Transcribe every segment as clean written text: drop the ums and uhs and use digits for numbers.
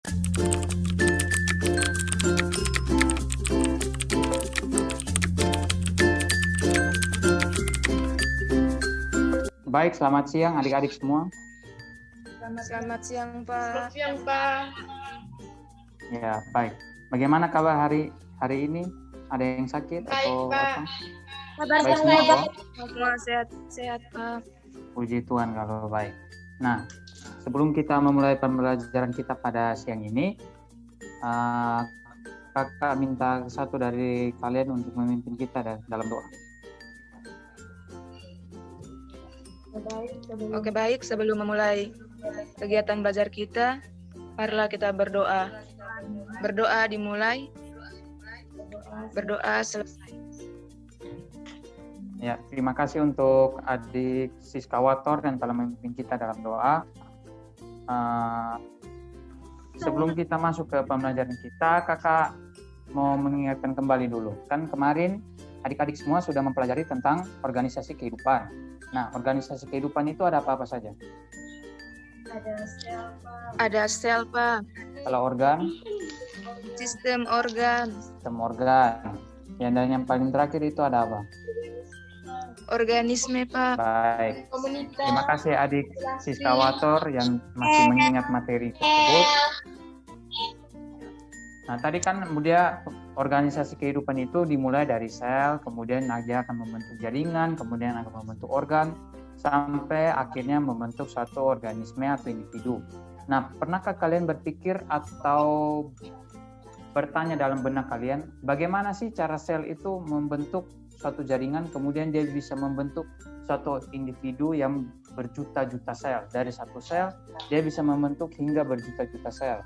Baik, selamat siang adik-adik semua. Selamat siang, Pak. Selamat siang, Pak. Ya, baik. Bagaimana kabar hari ini? Ada yang sakit Baik, atau Pak. apa? Kabar Baik semua, baik. Pak? Semua sehat, Pak. Puji Tuhan kalau baik. Nah, sebelum kita memulai pembelajaran kita pada siang ini, kakak minta satu dari kalian untuk memimpin kita dalam doa. Oke, baik. Sebelum memulai kegiatan belajar kita, marilah kita berdoa. Berdoa dimulai. Berdoa selesai. Ya, terima kasih untuk adik Siska Wator yang telah memimpin kita dalam doa. Sebelum kita masuk ke pembelajaran kita, kakak mau mengingatkan kembali dulu. Kan kemarin adik-adik semua sudah mempelajari tentang organisasi kehidupan. Nah, organisasi kehidupan itu ada apa-apa saja? Ada sel, Pak. Kalau organ, Sistem organ. sistem organ. Dan yang paling terakhir itu ada apa? Organisme, Pak. Baik. Komunitas. Terima kasih adik Siska Wator yang masih mengingat materi tersebut. Nah, tadi kan kemudian organisasi kehidupan itu dimulai dari sel, kemudian dia akan membentuk jaringan, kemudian akan membentuk organ, sampai akhirnya membentuk suatu organisme atau individu. Nah, pernahkah kalian berpikir atau bertanya dalam benak kalian, bagaimana sih cara sel itu membentuk suatu jaringan, kemudian dia bisa membentuk suatu individu yang berjuta-juta sel. Dari satu sel, dia bisa membentuk hingga berjuta-juta sel.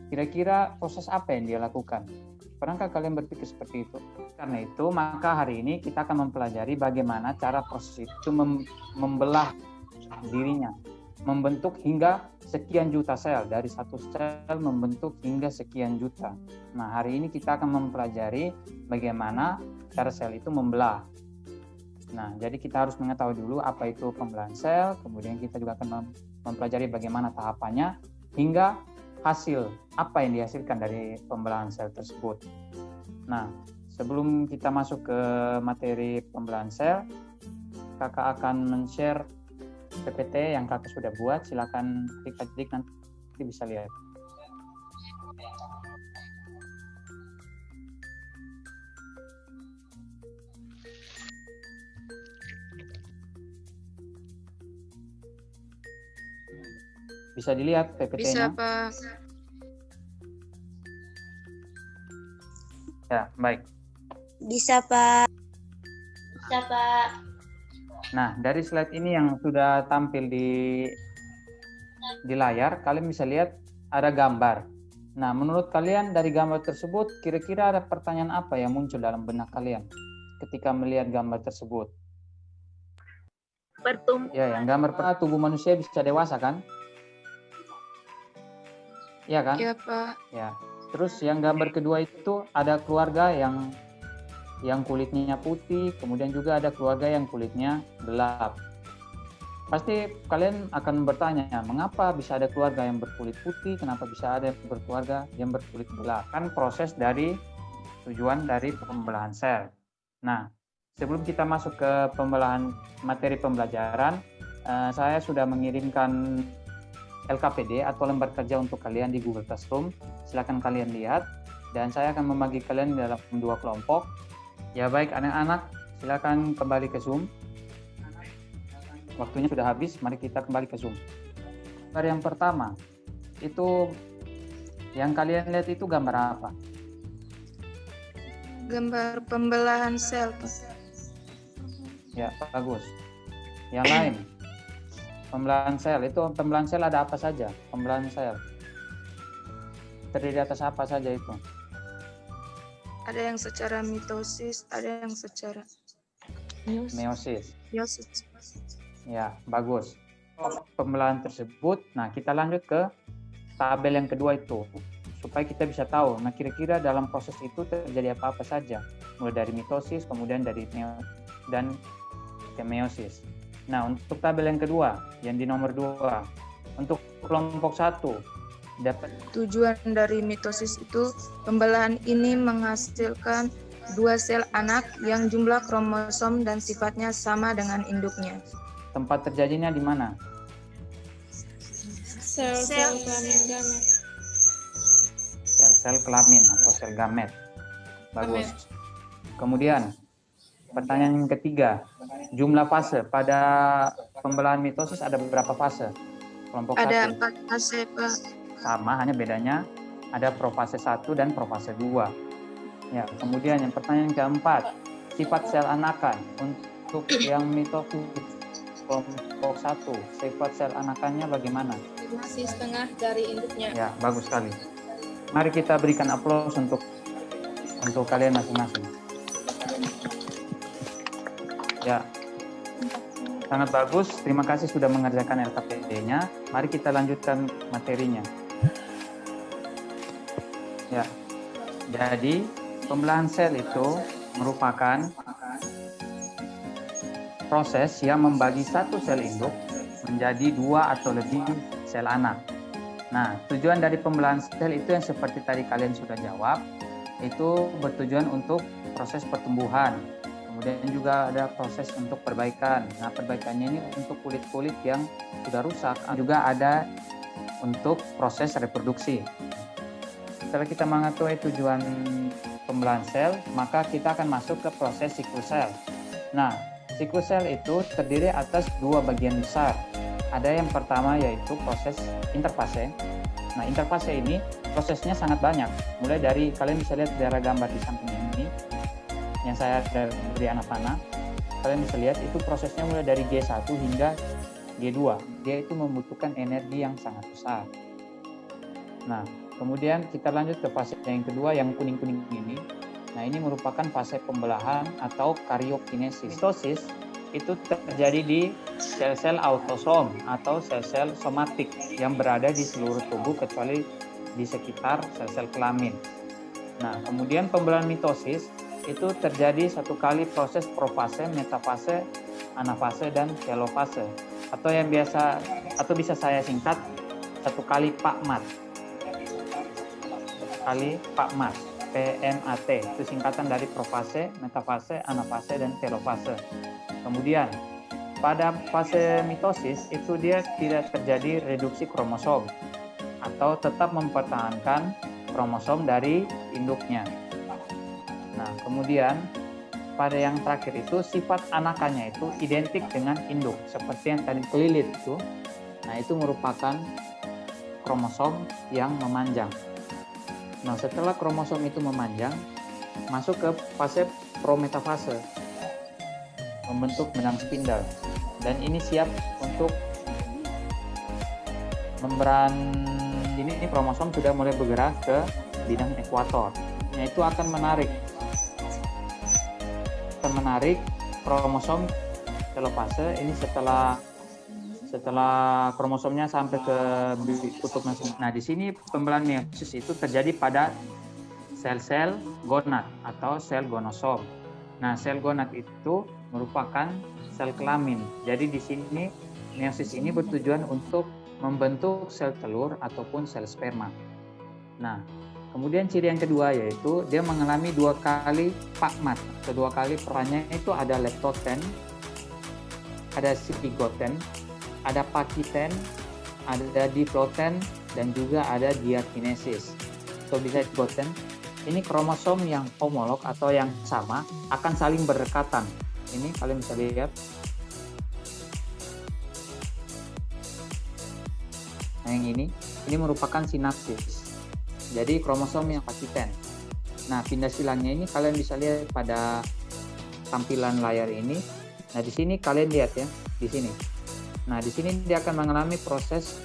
Kira-kira proses apa yang dia lakukan? Pernahkah kalian berpikir seperti itu? Karena itu, maka hari ini kita akan mempelajari bagaimana cara proses itu membelah dirinya, membentuk hingga sekian juta sel. Dari satu sel membentuk hingga sekian juta. Nah, hari ini kita akan mempelajari bagaimana cara sel itu membelah. Nah, jadi kita harus mengetahui dulu apa itu pembelahan sel, kemudian kita juga akan mempelajari bagaimana tahapannya, hingga hasil apa yang dihasilkan dari pembelahan sel tersebut. Nah, sebelum kita masuk ke materi pembelahan sel, kakak akan men-share PPT yang kakak sudah buat. Silakan adik-adik nanti bisa lihat. Bisa dilihat PPT-nya? Bisa, Pak. Ya, baik. Bisa, Pak. Bisa, Pak. Nah, dari slide ini yang sudah tampil di layar, kalian bisa lihat ada gambar. Nah, menurut kalian dari gambar tersebut, kira-kira ada pertanyaan apa yang muncul dalam benak kalian ketika melihat gambar tersebut? Ya, yang gambar pertama tubuh manusia bisa dewasa kan? Iya kan? Iya, Pak. Ya. Terus yang gambar kedua itu ada keluarga yang kulitnya putih, kemudian juga ada keluarga yang kulitnya gelap. Pasti kalian akan bertanya, mengapa bisa ada keluarga yang berkulit putih, kenapa bisa ada berkeluarga yang berkulit gelap? Kan proses dari tujuan dari pembelahan sel. Nah, sebelum kita masuk ke materi pembelajaran, saya sudah mengirimkan LKPD atau lembar kerja untuk kalian di Google Classroom. Silakan kalian lihat, dan saya akan membagi kalian dalam 2 kelompok. Ya baik anak-anak, silakan kembali ke Zoom. Waktunya sudah habis, mari kita kembali ke Zoom. Gambar yang pertama, itu yang kalian lihat itu gambar apa? Gambar pembelahan sel, Pak. Ya, bagus. Yang lain, pembelahan sel. Itu pembelahan sel ada apa saja? Pembelahan sel terdiri atas apa saja itu? Ada yang secara mitosis, ada yang secara Meiosis. meiosis. Ya, bagus. Pembelahan tersebut, nah kita lanjut ke tabel yang kedua itu, supaya kita bisa tahu, nah kira-kira dalam proses itu terjadi apa-apa saja, mulai dari mitosis, kemudian dari dan ke meiosis. Nah, untuk tabel yang kedua, yang di nomor 2, untuk kelompok 1, dapat Tujuan dari mitosis itu, pembelahan ini menghasilkan 2 sel anak yang jumlah kromosom dan sifatnya sama dengan induknya. tempat terjadinya di mana? Sel kelamin gamet. Sel-sel kelamin atau sel gamet. Bagus. Kemudian pertanyaan yang ketiga, jumlah fase pada pembelahan mitosis ada berapa fase? Kelompok Ada 1 4 fase, Pak. sama, hanya bedanya ada profase 1 dan profase 2. Ya, kemudian yang pertanyaan keempat, sifat sel anakan untuk yang mitosis kelompok 1, sifat sel anakannya bagaimana? Masih setengah dari induknya. Ya, bagus sekali. Mari kita berikan aplaus untuk kalian masing-masing. Ya, sangat bagus. Terima kasih sudah mengerjakan LKPD-nya. Mari kita lanjutkan materinya. Ya, jadi pembelahan sel itu merupakan proses yang membagi satu sel induk menjadi 2 atau lebih sel anak. Nah, tujuan dari pembelahan sel itu yang seperti tadi kalian sudah jawab, itu bertujuan untuk proses pertumbuhan. Kemudian juga ada proses untuk perbaikan. Nah, perbaikannya ini untuk kulit-kulit yang sudah rusak. Juga ada untuk proses reproduksi. Setelah kita mengetahui tujuan pembelahan sel, maka kita akan masuk ke proses siklus sel. Nah, siklus sel itu terdiri atas 2 bagian besar. Ada yang pertama yaitu proses interfase. Nah, interfase ini prosesnya sangat banyak. Mulai dari, kalian bisa lihat dari gambar di samping ini, yang saya beri anak panah. Kalian bisa lihat itu prosesnya mulai dari G1 hingga G2. Dia itu membutuhkan energi yang sangat besar. Nah, kemudian kita lanjut ke fase yang kedua yang kuning-kuning ini. Nah, ini merupakan fase pembelahan atau karyokinesis. Mitosis itu terjadi di sel-sel autosom atau sel-sel somatik yang berada di seluruh tubuh kecuali di sekitar sel-sel kelamin. Nah, kemudian pembelahan mitosis itu terjadi 1 kali proses profase, metafase, anafase, dan telofase. Atau yang biasa, atau bisa saya singkat 1 kali PAKMAT. PAKMAT, PMAT, itu singkatan dari profase, metafase, anafase, dan telofase. Kemudian pada fase mitosis itu dia tidak terjadi reduksi kromosom atau tetap mempertahankan kromosom dari induknya. Nah, kemudian pada yang terakhir itu sifat anakannya itu identik dengan induk seperti yang tadi kelilit itu. Nah, itu merupakan kromosom yang memanjang. Nah, setelah kromosom itu memanjang, masuk ke fase prometafase, membentuk benang spindel, dan ini siap untuk membran. Ini kromosom sudah mulai bergerak ke bidang ekuator. Nah, itu akan menarik kromosom telofase ini setelah kromosomnya sampai ke kutub mesin. Nah, di sini pembelahan meiosis itu terjadi pada sel-sel gonad atau sel gonosom. Nah, sel gonad itu merupakan sel kelamin. Jadi di sini meiosis ini bertujuan untuk membentuk sel telur ataupun sel sperma. Nah, kemudian ciri yang kedua yaitu dia mengalami 2 kali PAKMAT. Kedua kali perannya itu ada leptoten, ada sigoten, ada pakiten, ada diploten, dan juga ada diakinesis. Atau bisa sigoten. Ini kromosom yang homolog atau yang sama akan saling berdekatan. Ini kalian bisa lihat. Nah, yang ini merupakan sinapsis. Jadi kromosom yang pakiten. Nah, pindah silangnya ini kalian bisa lihat pada tampilan layar ini. Nah, di sini kalian lihat ya, di sini. Nah, di sini dia akan mengalami proses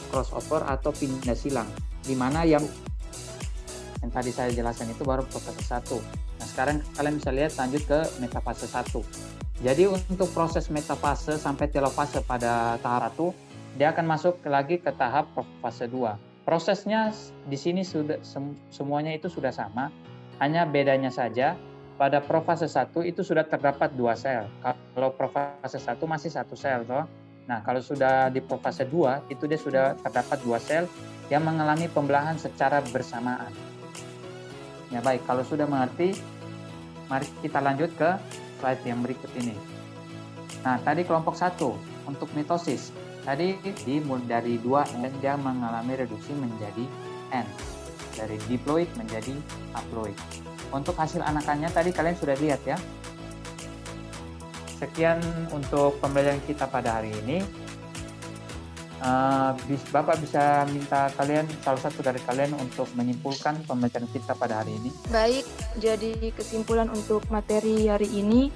crossover atau pindah silang, di mana yang tadi saya jelaskan itu baru proses 1. Nah, sekarang kalian bisa lihat lanjut ke metafase 1. Jadi untuk proses metafase sampai telofase pada tahap 1, dia akan masuk lagi ke tahap fase 2. Prosesnya di sini sudah semuanya itu sudah sama, hanya bedanya saja pada profase 1 itu sudah terdapat 2 sel. Kalau profase 1 masih 1 sel toh. Nah, kalau sudah di profase 2, itu dia sudah terdapat 2 sel yang mengalami pembelahan secara bersamaan. Ya, baik, kalau sudah mengerti, mari kita lanjut ke slide yang berikut ini. Nah, tadi kelompok 1 untuk mitosis. Tadi dari 2N dia mengalami reduksi menjadi N. Dari diploid menjadi haploid. Untuk hasil anakannya tadi kalian sudah lihat ya. Sekian untuk pembelajaran kita pada hari ini. Bapak bisa minta salah satu dari kalian untuk menyimpulkan pembelajaran kita pada hari ini. Baik, jadi kesimpulan untuk materi hari ini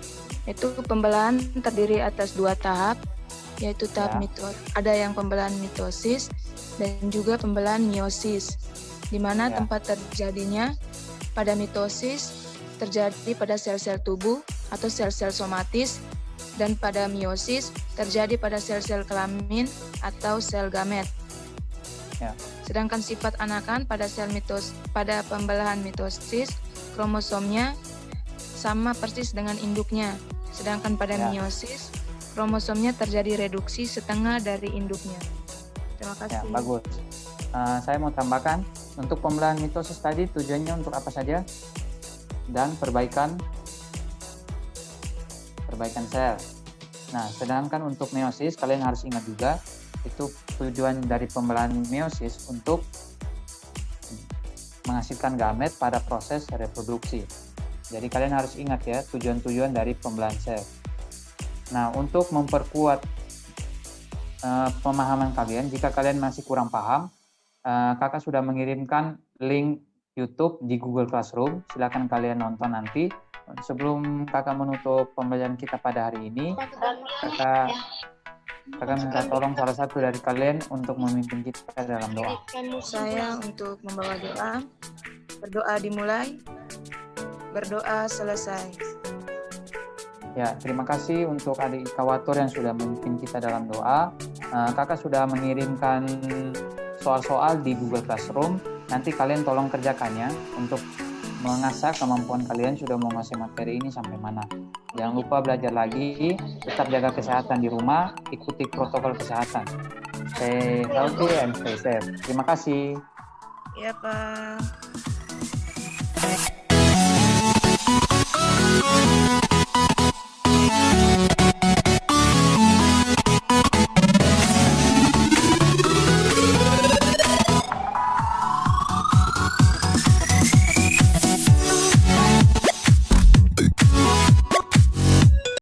itu pembelahan terdiri atas 2 tahap, yaitu tahap ada yang pembelahan mitosis dan juga pembelahan meiosis, di mana tempat terjadinya pada mitosis terjadi pada sel-sel tubuh atau sel-sel somatis, dan pada meiosis terjadi pada sel-sel kelamin atau sel gamet. Ya. Sedangkan sifat anakan pada pada pembelahan mitosis, kromosomnya sama persis dengan induknya. Sedangkan pada meiosis, kromosomnya terjadi reduksi setengah dari induknya. Terima kasih. Ya, bagus. Saya mau tambahkan, untuk pembelahan mitosis tadi tujuannya untuk apa saja? Dan perbaikan sel. Nah, sedangkan untuk meiosis kalian harus ingat juga, itu tujuan dari pembelahan meiosis untuk menghasilkan gamet pada proses reproduksi. Jadi kalian harus ingat ya tujuan-tujuan dari pembelahan sel. Nah, untuk memperkuat pemahaman kalian, jika kalian masih kurang paham, kakak sudah mengirimkan link YouTube di Google Classroom. Silakan kalian nonton nanti. Sebelum kakak menutup pembelajaran kita pada hari ini, kakak minta tolong salah satu dari kalian untuk memimpin kita dalam doa. Saya untuk membawa doa. Berdoa dimulai, berdoa selesai. Ya, terima kasih untuk adik Kawator yang sudah memimpin kita dalam doa. Kakak sudah mengirimkan soal-soal di Google Classroom. Nanti kalian tolong kerjakannya untuk mengasah kemampuan kalian sudah menguasai materi ini sampai mana. Jangan lupa belajar lagi, tetap jaga kesehatan di rumah, ikuti protokol kesehatan. Stay healthy and stay safe. Terima kasih. Ya, Pak.